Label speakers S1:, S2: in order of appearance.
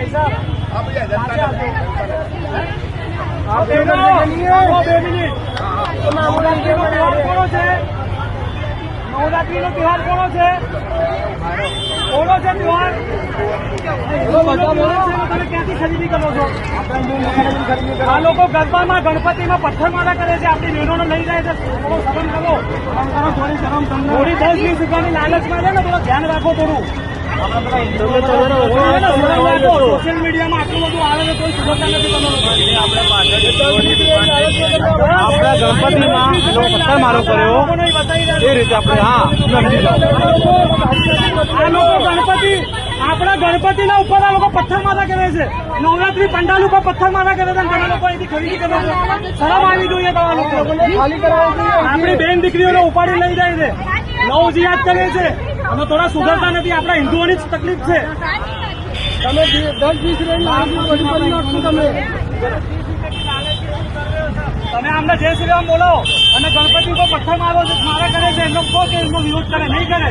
S1: भाई साहब आप 2 मिनिट नवरात्रि નો તહેવાર કોનો છે? કોનો છે તહેવાર? તમે ક્યાંથી ખરીદી કરો છો? આ લોકો ગરબામાં ગણપતિમાં પથ્થરમાળા કરે છે, આપણી બહેનોને લઈ જાય છે. થોડો શરમ કરો, થોડી 10-20 રૂપિયાની લાલચમાં છે ને, થોડું ધ્યાન રાખો. થોડું સોશિયલ મીડિયામાં આટલું બધું આવે છે, કોઈ સુધરતા નથી.
S2: આપણા ગણપતિમાં પથ્થરમારો કર્યો એ રીતે આપણે આ
S1: લોકો ગણપતિ આપણા ગણપતિના ઉપર આ લોકો પથ્થરમારા કરે છે. નવરાત્રી પંડાલ ઉપર પથ્થરમારા કરે છે. તમે લોકો અહીંથી ખરીદી કરો છો, શરમ આવી જોઈએ તમારા લોકો. આપણી બેન દીકરીઓને ઉપાડી લઈ જાય છે, નવ જિયાદ કરે છે. અમે થોડા સુધરતા નથી. આપણા હિન્દુઓની જ તકલીફ છે. તમે 10-20 તમે આમને જય શ્રી રામ બોલો અને ગણપતિ ઉપર પથ્થર મારા કરે છે. એમનો કહો કે એમનો વિરોધ કરે, નહીં કરે.